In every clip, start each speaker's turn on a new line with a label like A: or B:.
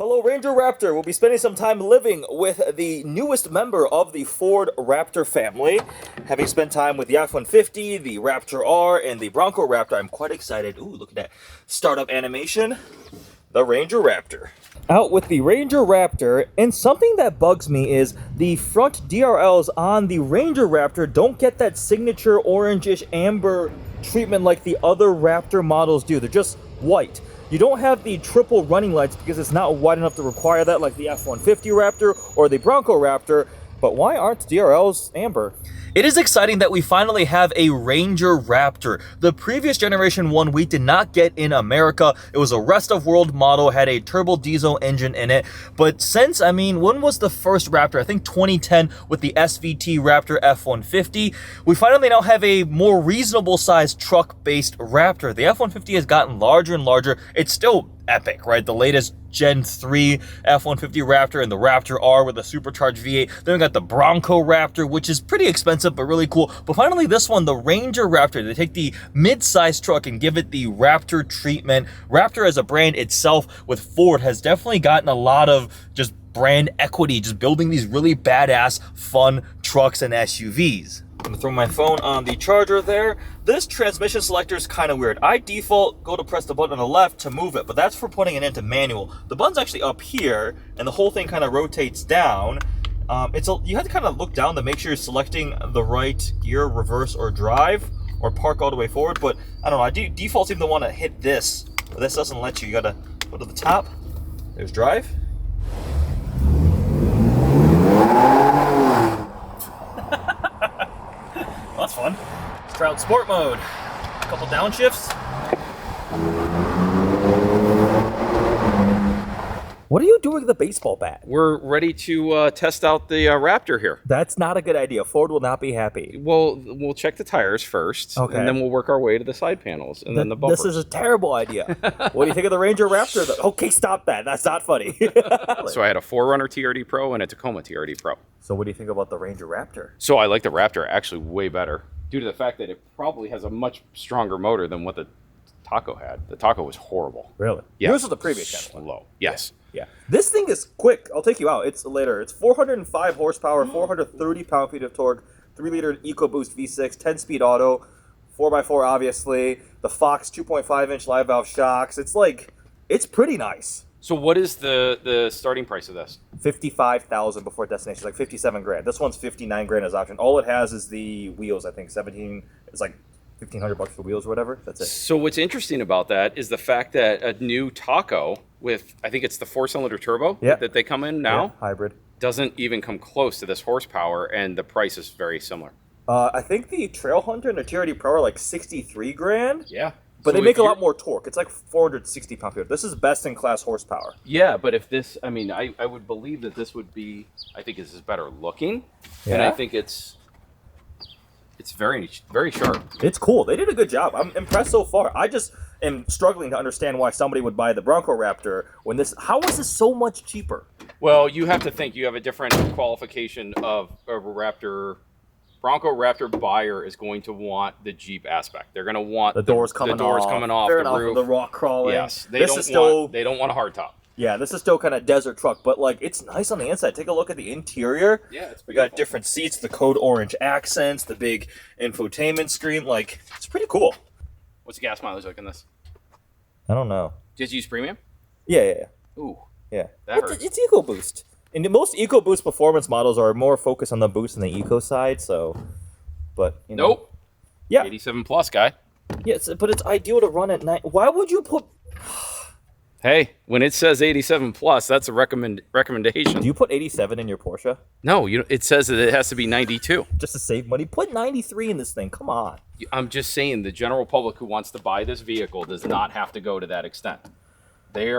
A: Hello, Ranger Raptor. We'll be spending some time living with the newest member of the Ford Raptor family. Having spent time with the F-150, the Raptor R, and the Bronco Raptor, I'm quite excited. Ooh, look at that startup animation. The Ranger Raptor. Out with the Ranger Raptor, and something that bugs me is the front DRLs on the Ranger Raptor don't get that signature orangish amber treatment like the other Raptor models do. They're just white. You don't have the triple running lights because it's not wide enough to require that like the F-150 Raptor or the Bronco Raptor, but why aren't DRLs amber? It is exciting that we finally have a Ranger Raptor. The previous generation one we did not get in America. It was a rest of world model, had a turbo diesel engine in it. But since, when was the first Raptor? I think 2010 with the SVT Raptor F-150. We finally now have a more reasonable sized truck-based Raptor. The F-150 has gotten larger and larger. It's still epic, right? The latest Gen 3 F-150 Raptor and the Raptor R with a supercharged V8. Then we got the Bronco Raptor, which is pretty expensive, but really cool. But finally this one, the Ranger Raptor, they take the mid-sized truck and give it the Raptor treatment. Raptor as a brand itself with Ford has definitely gotten a lot of just brand equity, just building these really badass, fun trucks and SUVs. I'm gonna throw my phone on the charger there. This transmission selector is kind of weird. I default go to press the button on the left to move it, but that's for putting it into manual. The button's actually up here, and the whole thing kind of rotates down. You have to kind of look down to make sure you're selecting the right gear, reverse or drive, or park all the way forward. But I don't know, I default seem to want to hit this, but this doesn't let you. You gotta go to the top. There's drive. That's fun. Let's try out sport mode. A couple downshifts. What are you doing with the baseball bat?
B: We're ready to test out the Raptor here.
A: That's not a good idea. Ford will not be happy.
B: Well, we'll check the tires first, and then we'll work our way to the side panels, and then the bumpers.
A: This is a terrible idea. What do you think of the Ranger Raptor? Okay, stop that. That's not funny.
B: So I had a 4Runner TRD Pro and a Tacoma TRD Pro.
A: So what do you think about the Ranger Raptor?
B: So I like the Raptor actually way better, due to the fact that it probably has a much stronger motor than what the Taco had. The Taco was horrible.
A: Really?
B: Yes.
A: Yours was the previous one.
B: Slow. Yes.
A: Yeah. This thing is quick. I'll take you out. It's later. It's 405 horsepower, 430 pound-feet of torque, 3-liter EcoBoost V6, 10-speed auto, 4x4 obviously, the Fox 2.5-inch live valve shocks. It's pretty nice.
B: So what is the starting price of this?
A: $55,000 before destination, like 57 grand. This one's 59 grand as option. All it has is the wheels, I think 17. It's like $1,500 for wheels or whatever. That's it.
B: So what's interesting about that is the fact that a new Taco with, I think it's the 4-cylinder turbo that they come in now,
A: hybrid,
B: doesn't even come close to this horsepower, and the price is very similar.
A: I think the Trail Hunter and the TRD Pro are like 63 grand.
B: Yeah.
A: But they make a lot more torque. It's like 460 pound-feet. This is best-in-class horsepower.
B: Yeah, but if this, I would believe that this would be, I think this is better looking, and I think it's very, very sharp.
A: It's cool. They did a good job. I'm impressed so far. I just am struggling to understand why somebody would buy the Bronco Raptor when how is this so much cheaper?
B: Well, you have to think you have a different qualification of a Raptor. Bronco Raptor buyer is going to want the Jeep aspect. They're going to want
A: the doors coming off,
B: the roof,
A: the rock crawling.
B: Yes, they don't want a hard top.
A: Yeah, this is still kind of desert truck, but it's nice on the inside. Take a look at the interior.
B: Yeah,
A: we got different seats, the code orange accents, the big infotainment screen. It's pretty cool.
B: What's the gas mileage like in this?
A: I don't know.
B: Just use premium?
A: Yeah.
B: Ooh.
A: Yeah.
B: It's
A: EcoBoost. And most EcoBoost performance models are more focused on the boost and the eco side, but
B: Nope.
A: Yeah.
B: 87 plus guy.
A: Yes, but it's ideal to run at night. Why would you put...
B: Hey, when it says 87 plus, that's a recommendation.
A: Do you put 87 in your Porsche?
B: No, it says that it has to be 92.
A: Just to save money? Put 93 in this thing. Come on.
B: I'm just saying the general public who wants to buy this vehicle does not have to go to that extent. They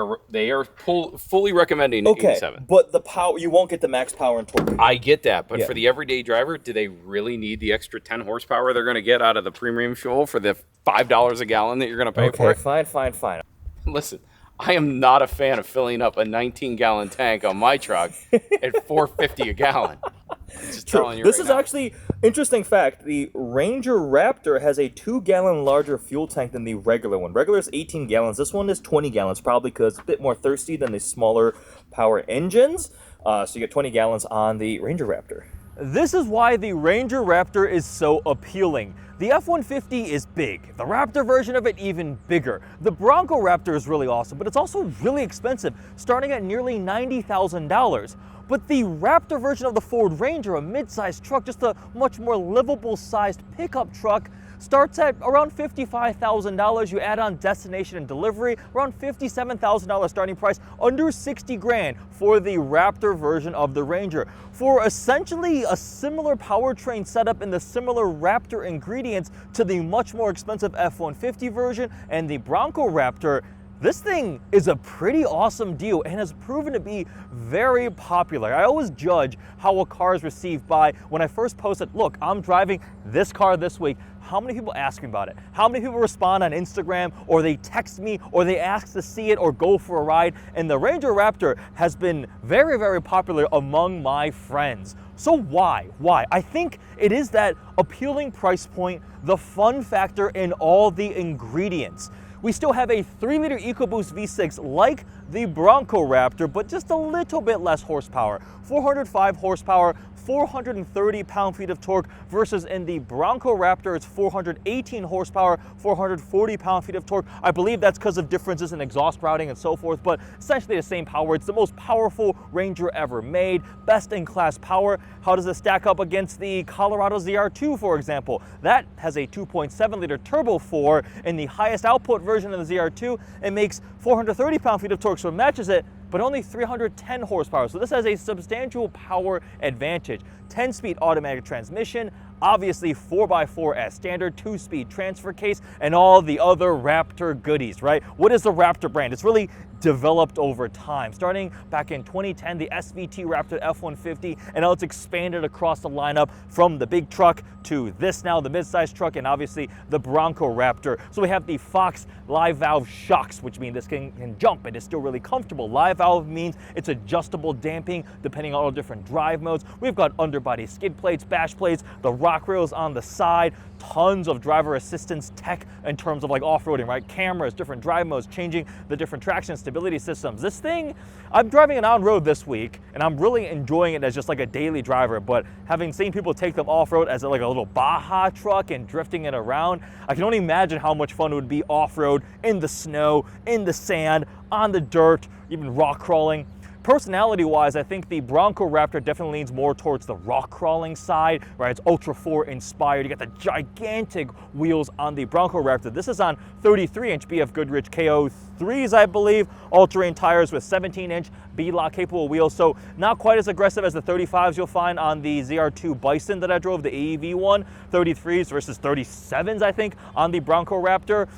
B: are fully recommending 87.
A: But the power, you won't get the max power and torque.
B: I get that, but for the everyday driver, do they really need the extra 10 horsepower they're going to get out of the premium fuel for the $5 a gallon that you're going to pay for it?
A: Fine.
B: Listen, I am not a fan of filling up a 19-gallon tank on my truck at $4.50 a gallon. Just
A: True.
B: telling you
A: This
B: right
A: is
B: now.
A: actually interesting fact. The Ranger Raptor has a 2-gallon larger fuel tank than the regular one. Regular is 18 gallons. This one is 20 gallons, probably because it's a bit more thirsty than the smaller power engines. So you get 20 gallons on the Ranger Raptor. This is why the Ranger Raptor is so appealing. The F-150 is big, the Raptor version of it even bigger. The Bronco Raptor is really awesome, but it's also really expensive, starting at nearly $90,000. But the Raptor version of the Ford Ranger, a mid-sized truck, just a much more livable sized pickup truck, starts at around $55,000. You add on destination and delivery, around $57,000 starting price, under 60 grand for the Raptor version of the Ranger. For essentially a similar powertrain setup and the similar Raptor ingredients to the much more expensive F-150 version and the Bronco Raptor, this thing is a pretty awesome deal and has proven to be very popular. I always judge how a car is received by when I first posted, look, I'm driving this car this week. How many people ask me about it? How many people respond on Instagram, or they text me, or they ask to see it or go for a ride? And the Ranger Raptor has been very, very popular among my friends. So why? Why? I think it is that appealing price point, the fun factor, and all the ingredients. We still have a 3-liter EcoBoost V6 like the Bronco Raptor, but just a little bit less horsepower. 405 horsepower, 430 pound-feet of torque, versus in the Bronco Raptor, it's 418 horsepower, 440 pound-feet of torque. I believe that's because of differences in exhaust routing and so forth, but essentially the same power. It's the most powerful Ranger ever made, best-in-class power. How does it stack up against the Colorado ZR2, for example? That has a 2.7-liter turbo 4 in the highest output version of the ZR2. It makes 430 pound-feet of torque, so it matches it, but only 310 horsepower. So this has a substantial power advantage. 10-speed automatic transmission, obviously 4x4 as standard, 2-speed transfer case, and all the other Raptor goodies, right? What is the Raptor brand? It's really developed over time. Starting back in 2010, the SVT Raptor F-150, and now it's expanded across the lineup from the big truck to this now, the mid-sized truck, and obviously the Bronco Raptor. So we have the Fox live valve shocks, which mean this can jump and is still really comfortable. Live valve means it's adjustable damping depending on all different drive modes. We've got underbody skid plates, bash plates, the rock rails on the side, tons of driver assistance tech in terms of like off-roading, right? Cameras, different drive modes, changing the different traction stability systems. This thing, I'm driving it on road this week, and I'm really enjoying it as just like a daily driver, but having seen people take them off-road as like a little Baja truck and drifting it around, I can only imagine how much fun it would be off-road, in the snow, in the sand, on the dirt, even rock crawling. Personality-wise, I think the Bronco Raptor definitely leans more towards the rock crawling side, right? It's Ultra 4 inspired. You got the gigantic wheels on the Bronco Raptor. This is on 33-inch BF Goodrich KO3s, I believe. All-terrain tires with 17-inch B-lock capable wheels, so not quite as aggressive as the 35s you'll find on the ZR2 Bison that I drove, the AEV one. 33s versus 37s, I think, on the Bronco Raptor.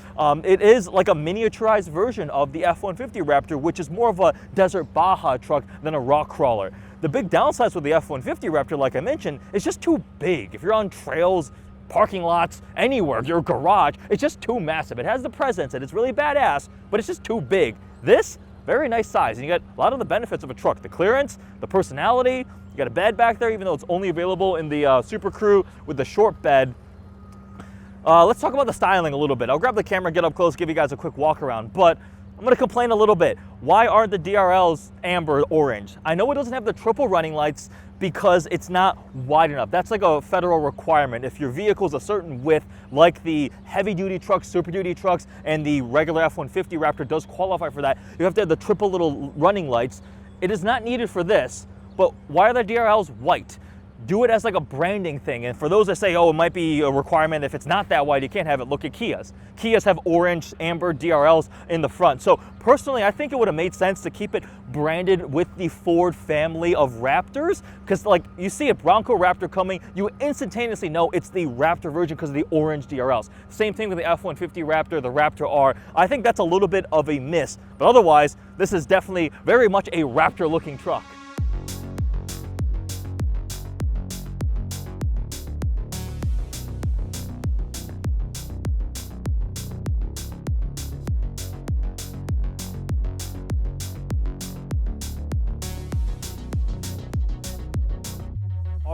A: It is like a miniaturized version of the F-150 Raptor, which is more of a desert Baja truck than a rock crawler. The big downsides with the F-150 Raptor, like I mentioned, is just too big. If you're on trails, parking lots, anywhere, your garage, it's just too massive. It has the presence and it's really badass, but it's just too big. This, very nice size, and you get a lot of the benefits of a truck. The clearance, the personality, you got a bed back there, even though it's only available in the Super Crew with the short bed. Let's talk about the styling a little bit. I'll grab the camera, get up close, give you guys a quick walk around, but I'm gonna complain a little bit. Why aren't the DRLs amber orange? I know it doesn't have the triple running lights because it's not wide enough. That's like a federal requirement. If your vehicle's a certain width, like the heavy duty trucks, super duty trucks, and the regular F-150 Raptor does qualify for that, you have to have the triple little running lights. It is not needed for this, but why are the DRLs white? Do it as like a branding thing. And for those that say, oh, it might be a requirement if it's not that wide, you can't have it, look at Kias. Kias have orange, amber DRLs in the front. So personally, I think it would have made sense to keep it branded with the Ford family of Raptors, because like you see a Bronco Raptor coming, you instantaneously know it's the Raptor version because of the orange DRLs. Same thing with the F-150 Raptor, the Raptor R. I think that's a little bit of a miss, but otherwise, this is definitely very much a Raptor looking truck.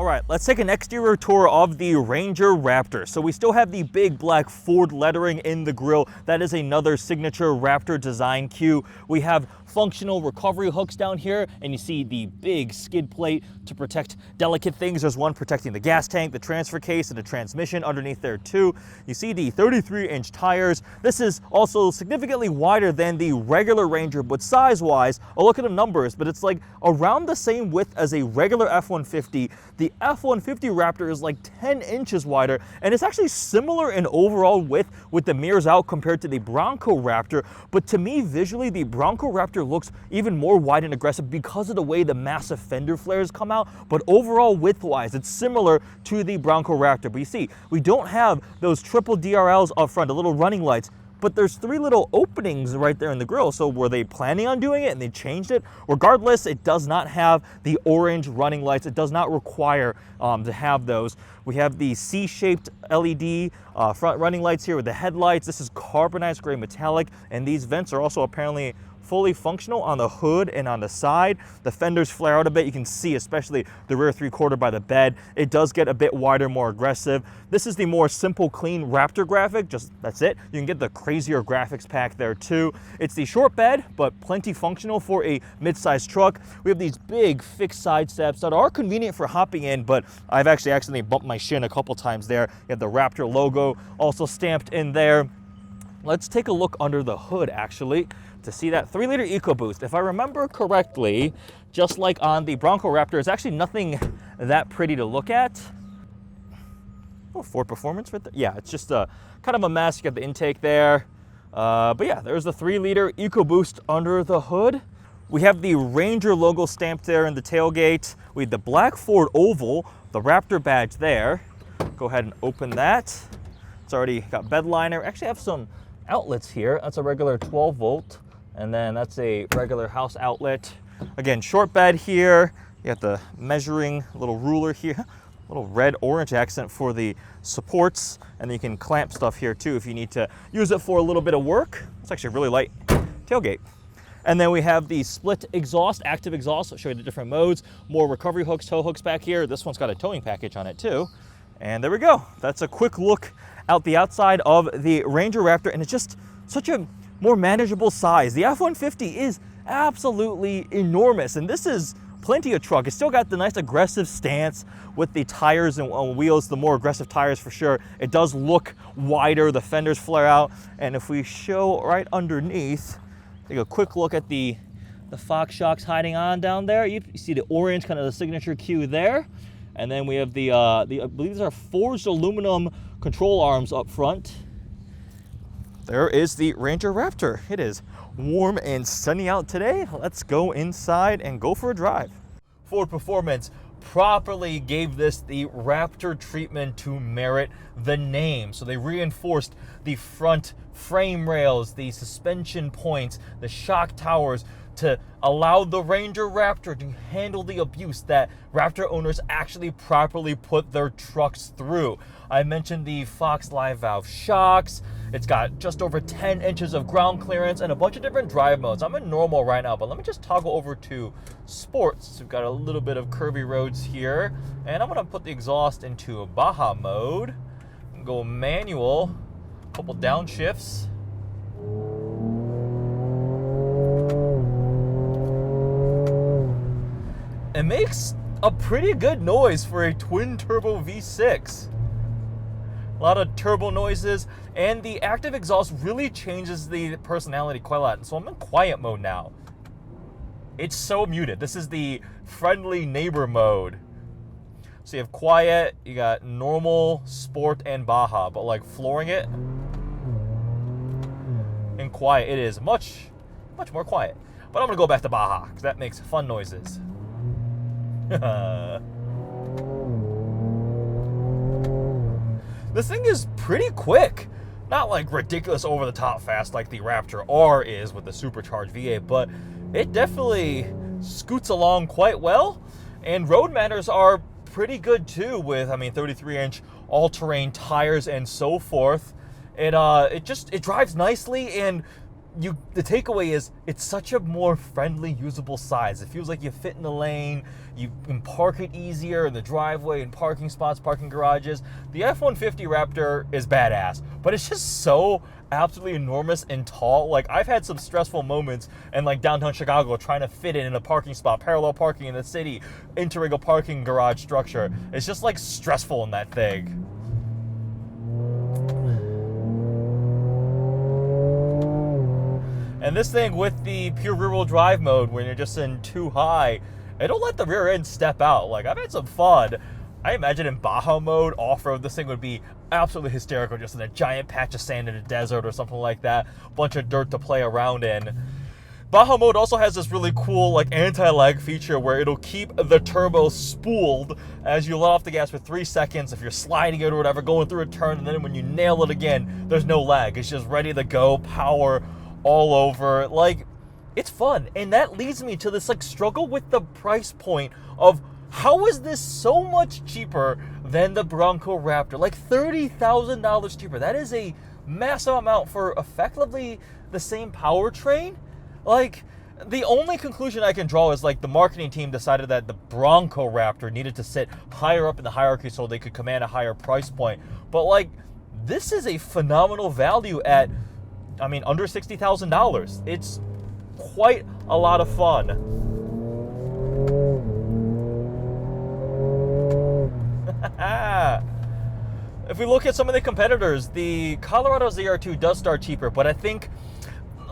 A: All right, let's take an exterior tour of the Ranger Raptor. So we still have the big black Ford lettering in the grille. That is another signature Raptor design cue. We have functional recovery hooks down here, and you see the big skid plate to protect delicate things. There's one protecting the gas tank, the transfer case, and the transmission underneath there too. You see the 33-inch tires. This is also significantly wider than the regular Ranger, but size-wise, I'll look at the numbers, but it's like around the same width as a regular F-150. The F-150 Raptor is like 10 inches wider, and it's actually similar in overall width with the mirrors out compared to the Bronco Raptor. But to me, visually, the Bronco Raptor looks even more wide and aggressive because of the way the massive fender flares come out. But overall, width-wise, it's similar to the Bronco Raptor. But you see, we don't have those triple DRLs up front, the little running lights. But there's 3 little openings right there in the grille. So were they planning on doing it and they changed it? Regardless, it does not have the orange running lights. It does not require to have those. We have the C-shaped LED front running lights here with the headlights. This is carbonized gray metallic, and these vents are also apparently fully functional on the hood and on the side. The fenders flare out a bit. You can see especially the rear 3/4 by the bed. It does get a bit wider, more aggressive. This is the more simple, clean Raptor graphic. Just that's it. You can get the crazier graphics pack there too. It's the short bed, but plenty functional for a mid-sized truck. We have these big fixed side steps that are convenient for hopping in, but I've actually accidentally bumped my shin a couple times there. You have the Raptor logo also stamped in there. Let's take a look under the hood actually to see that 3-liter EcoBoost. If I remember correctly, just like on the Bronco Raptor, it's actually nothing that pretty to look at. Oh, Ford Performance right there. Yeah, it's just a kind of a mess. You got the intake there. But yeah, there's the 3-liter EcoBoost under the hood. We have the Ranger logo stamped there in the tailgate. We have the black Ford oval, the Raptor badge there. Go ahead and open that. It's already got bed liner. Actually have some outlets here. That's a regular 12 volt. And then that's a regular house outlet. Again, short bed here. You got the measuring little ruler here. Little red-orange accent for the supports. And then you can clamp stuff here too if you need to use it for a little bit of work. It's actually a really light tailgate. And then we have the split exhaust, active exhaust. I'll show you the different modes. More recovery hooks, tow hooks back here. This one's got a towing package on it too. And there we go. That's a quick look out the outside of the Ranger Raptor, and it's just such a more manageable size. The F-150 is absolutely enormous, and this is plenty of truck. It's still got the nice aggressive stance with the tires and wheels, the more aggressive tires for sure. It does look wider, the fenders flare out, and if we show right underneath, take a quick look at the Fox shocks hiding on down there. You see the orange, kind of the signature cue there. And then we have the I believe these are forged aluminum control arms up front. There is the Ranger Raptor. It is warm and sunny out today. Let's go inside and go for a drive. Ford Performance properly gave this the Raptor treatment to merit the name. So they reinforced the front frame rails, the suspension points, the shock towers, to allow the Ranger Raptor to handle the abuse that Raptor owners actually properly put their trucks through. I mentioned the Fox live valve shocks. It's got just over 10 inches of ground clearance and a bunch of different drive modes. I'm in normal right now, but let me just toggle over to sports. So we've got a little bit of curvy roads here, and I'm gonna put the exhaust into Baja mode and go manual, couple downshifts. It makes a pretty good noise for a twin turbo V6. A lot of turbo noises, and the active exhaust really changes the personality quite a lot. So I'm in quiet mode now. It's so muted. This is the friendly neighbor mode. So you have quiet, you got normal, sport, and Baja, but like flooring it in quiet, it is much more quiet. But I'm gonna go back to Baja, because that makes fun noises. This thing is pretty quick. Not like ridiculous over the top fast like the Raptor R is with the supercharged V8, but it definitely scoots along quite well. And road manners are pretty good too with, 33-inch all-terrain tires and so forth. It drives nicely, and the takeaway is it's such a more friendly, usable size. It feels like you fit in the lane. You can park it easier in the driveway and parking spots, parking garages. The F-150 Raptor is badass, but it's just so absolutely enormous and tall. Like, I've had some stressful moments in like downtown Chicago trying to fit it in a parking spot, parallel parking in the city, integral parking garage structure. It's just like stressful in that thing. And this thing with the pure rear-wheel drive mode, when you're just in too high, it'll let the rear end step out. Like, I've had some fun. I imagine in Baja mode, off-road, this thing would be absolutely hysterical, just in a giant patch of sand in a desert or something like that. Bunch of dirt to play around in. Baja mode also has this really cool like anti-lag feature where it'll keep the turbo spooled as you let off the gas for 3 seconds if you're sliding it or whatever, going through a turn, and then when you nail it again, there's no lag. It's just ready to go, power all over. Like, it's fun. And that leads me to this like struggle with the price point of how is this so much cheaper than the Bronco Raptor? Like $30,000 cheaper. That is a massive amount for effectively the same powertrain. Like, the only conclusion I can draw is like the marketing team decided that the Bronco Raptor needed to sit higher up in the hierarchy so they could command a higher price point. But like, this is a phenomenal value at, I mean, under $60,000. It's quite a lot of fun. If we look at some of the competitors, the Colorado ZR2 does start cheaper, but I think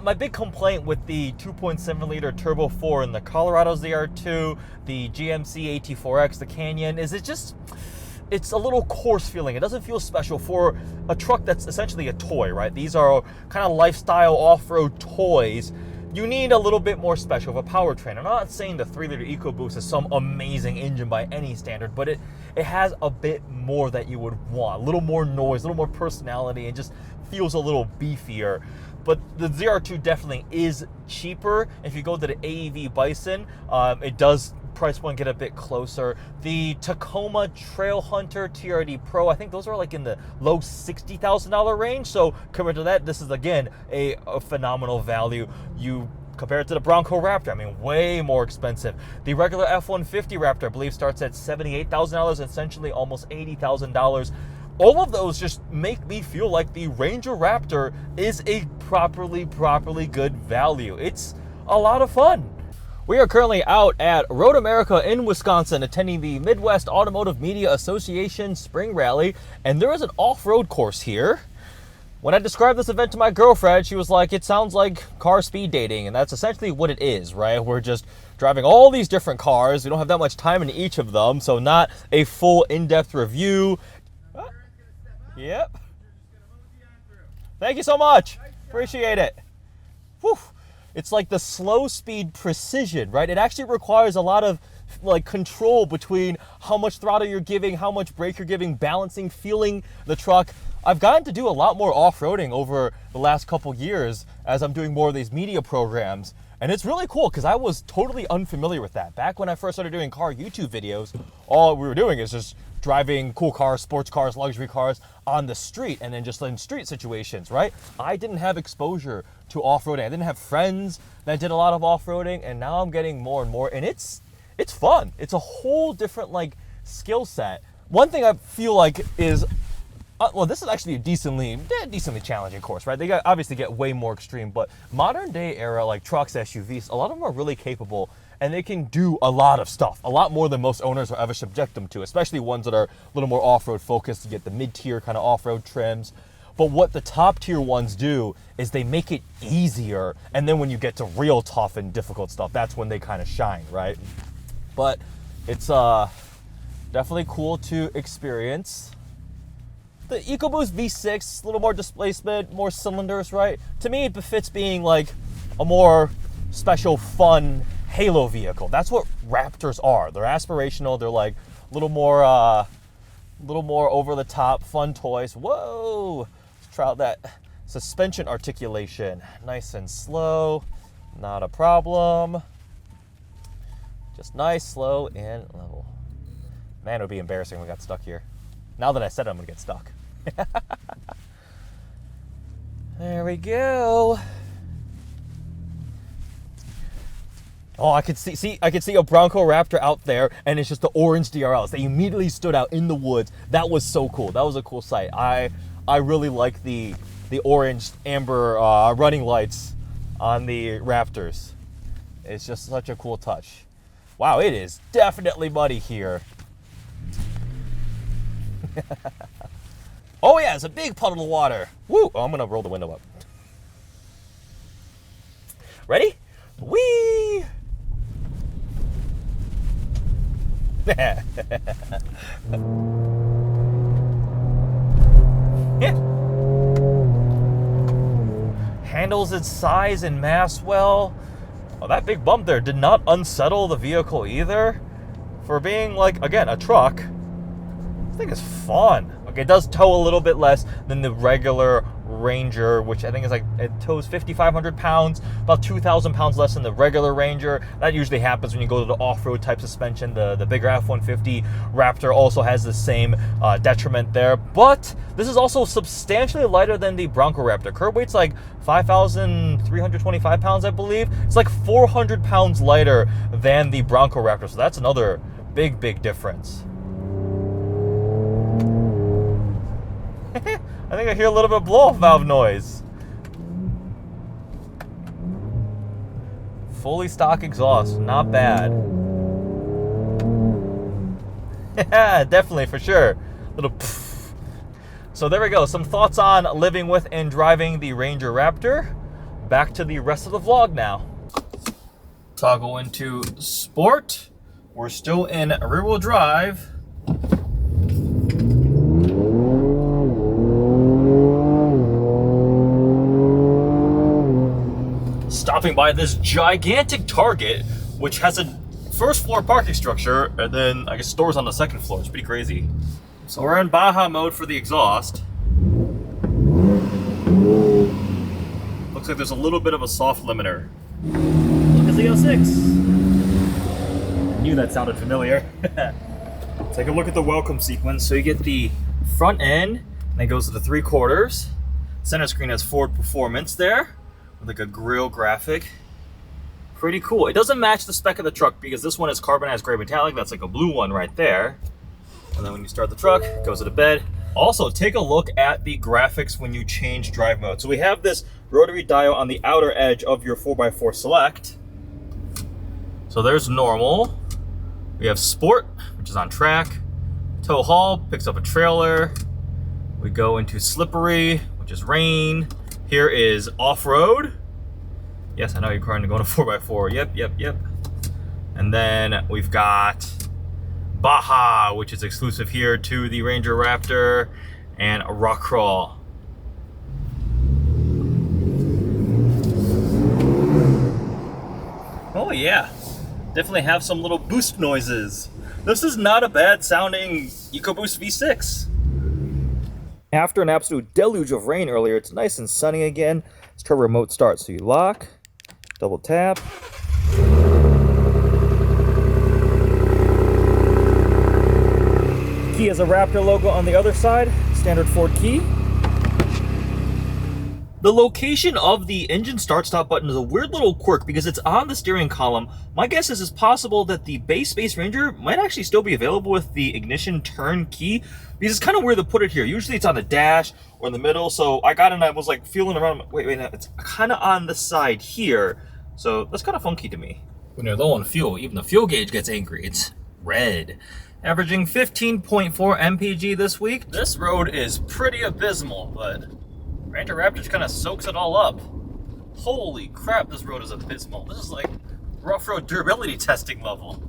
A: my big complaint with the 2.7 liter Turbo 4 in the Colorado ZR2, the GMC AT4X, the Canyon, is it's a little coarse feeling. It doesn't feel special for a truck that's essentially a toy, right? These are kind of lifestyle off-road toys. You need a little bit more special of a powertrain. I'm not saying the 3-liter EcoBoost is some amazing engine by any standard, but it has a bit more that you would want. A little more noise, a little more personality, and just feels a little beefier. But the ZR2 definitely is cheaper. If you go to the AEV Bison, it does price point get a bit closer. The Tacoma Trail Hunter TRD Pro, I think those are like in the low $60,000 range. So compared to that, this is again a phenomenal value. You compare it to the Bronco Raptor, I mean, way more expensive. The regular F-150 Raptor, I believe, starts at $78,000, essentially almost $80,000. All of those just make me feel like the Ranger Raptor is a properly good value. It's a lot of fun. We are currently out at Road America in Wisconsin attending the Midwest Automotive Media Association Spring Rally, and there is an off-road course here. When I described this event to my girlfriend, she was like, it sounds like car speed dating, and that's essentially what it is, right? We're just driving all these different cars. We don't have that much time in each of them, so not a full in-depth review. Oh. Yep. Thank you so much. Appreciate it. Whew. It's like the slow speed precision, right? It actually requires a lot of like control between how much throttle you're giving, how much brake you're giving, balancing, feeling the truck. I've gotten to do a lot more off-roading over the last couple years as I'm doing more of these media programs. And it's really cool because I was totally unfamiliar with that. Back when I first started doing car YouTube videos, all we were doing is just driving cool cars, sports cars, luxury cars on the street, and then just in street situations, right? I didn't have exposure to off-roading. I didn't have friends that did a lot of off-roading, and now I'm getting more and more, and it's fun. It's a whole different like skill set. One thing I feel like is, well, this is actually a decently challenging course, right? They obviously get way more extreme, but modern day era like trucks, SUVs, a lot of them are really capable, and they can do a lot of stuff, a lot more than most owners will ever subject them to, especially ones that are a little more off-road focused to get the mid-tier kind of off-road trims. But what the top tier ones do is they make it easier, and then when you get to real tough and difficult stuff, that's when they kind of shine, right? But it's definitely cool to experience. The EcoBoost V6, a little more displacement, more cylinders, right? To me, it befits being like a more special, fun halo vehicle. That's what Raptors are. They're aspirational. They're like a little more over the top, fun toys. Whoa! Let's try out that suspension articulation. Nice and slow, not a problem. Just nice, slow, and level. Man, it would be embarrassing if we got stuck here. Now that I said it, I'm gonna get stuck. There we go. Oh, I could see a Bronco Raptor out there, and it's just the orange DRLs. They immediately stood out in the woods. That was so cool. That was a cool sight. I really like the orange amber running lights on the Raptors. It's just such a cool touch. Wow, it is definitely muddy here. Oh yeah, it's a big puddle of water. Woo! Oh, I'm gonna roll the window up. Ready? Whee! Yeah. Handles its size and mass well. Oh, that big bump there did not unsettle the vehicle either. For being, like, again, a truck, this thing is fun. Okay, it does tow a little bit less than the regular Ranger, which I think is like, it tows 5,500 pounds, about 2,000 pounds less than the regular Ranger. That usually happens when you go to the off-road type suspension. The bigger F-150 Raptor also has the same detriment there, but this is also substantially lighter than the Bronco Raptor. Curb weight's like 5,325 pounds, I believe. It's like 400 pounds lighter than the Bronco Raptor, so that's another big difference. I think I hear a little bit of blow-off valve noise. Fully stock exhaust, not bad. Yeah, definitely, for sure. Little poof. So there we go, some thoughts on living with and driving the Ranger Raptor. Back to the rest of the vlog now. Toggle into sport. We're still in rear-wheel drive. Stopping by this gigantic Target, which has a first floor parking structure, and then I guess stores on the second floor. It's pretty crazy. So we're in Baja mode for the exhaust. Looks like there's a little bit of a soft limiter. Look at the 06. I knew that sounded familiar. Take a look at the welcome sequence. So you get the front end, and it goes to the 3/4. Center screen has Ford Performance there, with like a grille graphic. Pretty cool. It doesn't match the spec of the truck because this one is carbonized gray metallic. That's like a blue one right there. And then when you start the truck, it goes to the bed. Also, take a look at the graphics when you change drive mode. So we have this rotary dial on the outer edge of your 4x4 Select. So there's normal. We have sport, which is on track. Tow haul picks up a trailer. We go into slippery, which is rain. Here is off-road. Yes, I know you're trying to go to 4x4. Yep. And then we've got Baja, which is exclusive here to the Ranger Raptor, and rock crawl. Oh yeah, definitely have some little boost noises. This is not a bad sounding EcoBoost V6. After an absolute deluge of rain earlier, it's nice and sunny again. Let's try remote start. So you lock, double tap. Key has a Raptor logo on the other side, standard Ford key. The location of the engine start-stop button is a weird little quirk because it's on the steering column. My guess is it's possible that the base Space Ranger might actually still be available with the ignition turn key, because it's kind of weird to put it here. Usually it's on the dash or in the middle, so I got it and I was like feeling around. Wait, no, it's kind of on the side here, so that's kind of funky to me. When you're low on fuel, even the fuel gauge gets angry. It's red. Averaging 15.4 mpg this week. This road is pretty abysmal, but Ranger Raptor just kind of soaks it all up. Holy crap, this road is abysmal. This is like rough road durability testing level.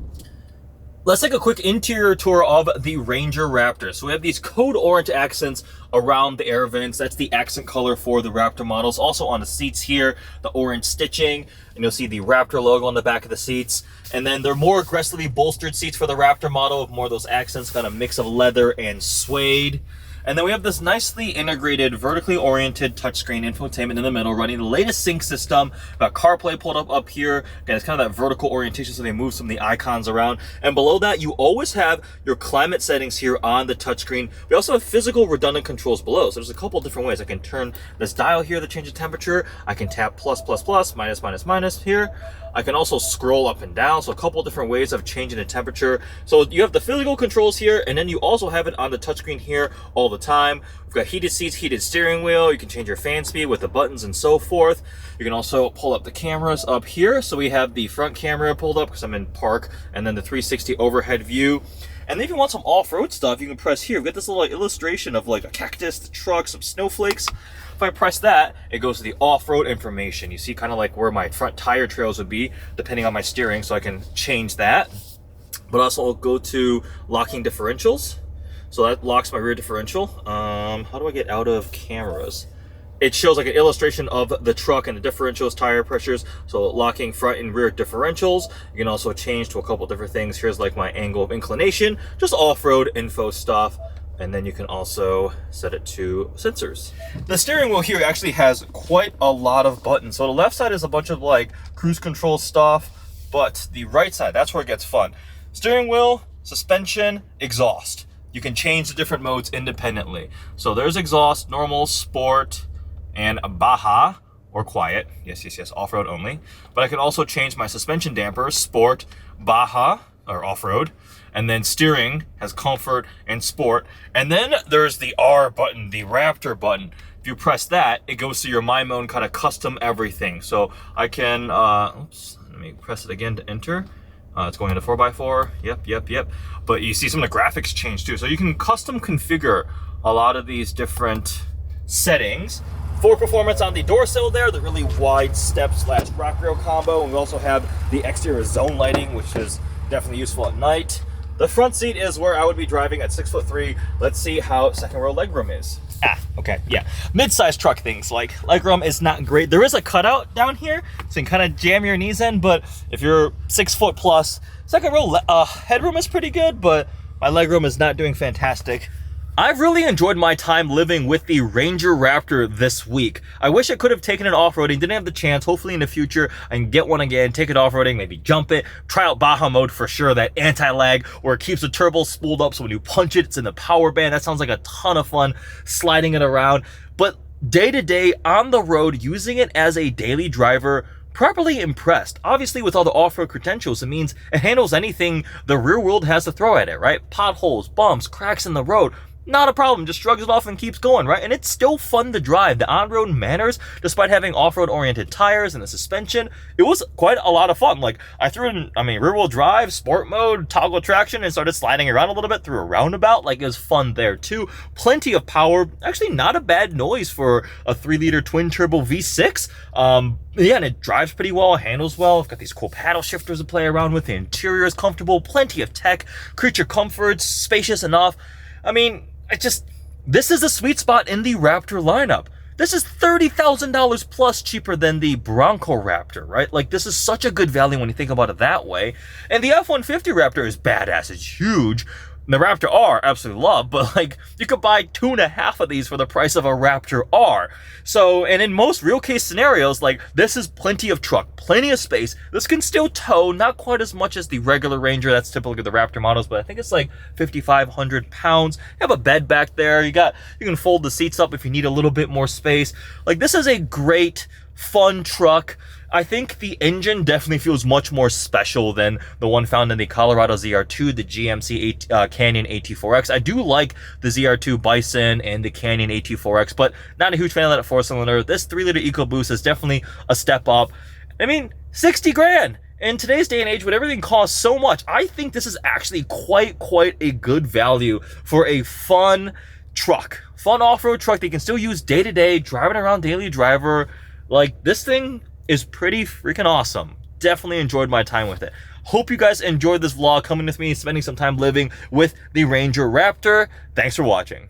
A: Let's take a quick interior tour of the Ranger Raptor. So we have these code orange accents around the air vents. That's the accent color for the Raptor models. Also on the seats here, the orange stitching, and you'll see the Raptor logo on the back of the seats. And then they're more aggressively bolstered seats for the Raptor model, with more of those accents, kind of mix of leather and suede. And then we have this nicely integrated, vertically oriented touchscreen infotainment in the middle, running the latest sync system. Got CarPlay pulled up here. Again, it's kind of that vertical orientation, so they move some of the icons around. And below that, you always have your climate settings here on the touchscreen. We also have physical redundant controls below. So there's a couple different ways. I can turn this dial here to change the temperature. I can tap plus, plus, plus, minus, minus, minus here. I can also scroll up and down, so a couple different ways of changing the temperature. So you have the physical controls here, and then you also have it on the touchscreen here all the time. We've got heated seats, heated steering wheel. You can change your fan speed with the buttons and so forth. You can also pull up the cameras up here. So we have the front camera pulled up because I'm in park, and then the 360 overhead view. And then if you want some off-road stuff, you can press here. We've got this little illustration of like a cactus, the truck, some snowflakes. If I press that, it goes to the off-road information. You see kind of like where my front tire trails would be, depending on my steering, so I can change that. But also I'll go to locking differentials. So that locks my rear differential. How do I get out of cameras? It shows like an illustration of the truck and the differentials, tire pressures. So locking front and rear differentials. You can also change to a couple different things. Here's like my angle of inclination, just off-road info stuff. And then you can also set it to sensors. The steering wheel here actually has quite a lot of buttons. So the left side is a bunch of like cruise control stuff, but the right side, that's where it gets fun. Steering wheel, suspension, exhaust. You can change the different modes independently. So there's exhaust, normal, sport, and Baja, or quiet. Yes, yes, yes, off-road only. But I can also change my suspension dampers, sport, Baja, or off-road. And then steering has comfort and sport. And then there's the R button, the Raptor button. If you press that, it goes to your My Mode, kind of custom everything. So I can, oops, let me press it again to enter. It's going into 4x4, yep. But you see some of the graphics change too. So you can custom configure a lot of these different settings. Ford Performance on the door sill there, the really wide step / rock rail combo. And we also have the exterior zone lighting, which is definitely useful at night. The front seat is where I would be driving at 6'3". Let's see how second row legroom is. Okay, yeah. Mid-sized truck things, like legroom is not great. There is a cutout down here, so you can kind of jam your knees in, but if you're 6 foot plus, second row headroom is pretty good, but my legroom is not doing fantastic. I've really enjoyed my time living with the Ranger Raptor this week. I wish I could have taken it off-roading, didn't have the chance. Hopefully in the future I can get one again, take it off-roading, maybe jump it, try out Baja mode for sure, that anti-lag where it keeps the turbo spooled up so when you punch it, it's in the power band. That sounds like a ton of fun, sliding it around. But day to day on the road, using it as a daily driver, properly impressed. Obviously, with all the off-road credentials, it means it handles anything the rear world has to throw at it, right? Potholes, bumps, cracks in the road. Not a problem, just shrugs it off and keeps going, right? And it's still fun to drive. The on-road manners, despite having off-road oriented tires and the suspension, it was quite a lot of fun. Like, I threw in, rear-wheel drive, sport mode, toggle traction, and started sliding around a little bit through a roundabout. Like, it was fun there, too. Plenty of power. Actually, not a bad noise for a 3-liter twin-turbo V6. Yeah, and it drives pretty well, handles well. I've got these cool paddle shifters to play around with. The interior is comfortable, plenty of tech, creature comforts, spacious enough. This is a sweet spot in the Raptor lineup. This is $30,000 plus cheaper than the Bronco Raptor, right? Like, this is such a good value when you think about it that way. And the F-150 Raptor is badass. It's huge. The Raptor R, absolutely love, but like, you could buy 2.5 of these for the price of a Raptor R. So, and in most real case scenarios, like, this is plenty of truck, plenty of space. This can still tow, not quite as much as the regular Ranger. That's typically the Raptor models, but I think it's like 5,500 pounds. You have a bed back there. You can fold the seats up if you need a little bit more space. Like, this is a great, fun truck. I think the engine definitely feels much more special than the one found in the Colorado ZR2, the GMC Canyon AT4X. I do like the ZR2 Bison and the Canyon AT4X, but not a huge fan of that 4-cylinder. This 3-liter EcoBoost is definitely a step up. 60 grand. In today's day and age, when everything costs so much, I think this is actually quite a good value for a fun truck. Fun off-road truck that you can still use day to day, driving around daily driver. Like, this thing is pretty freaking awesome. Definitely enjoyed my time with it. Hope you guys enjoyed this vlog, coming with me, spending some time living with the Ranger Raptor. Thanks for watching.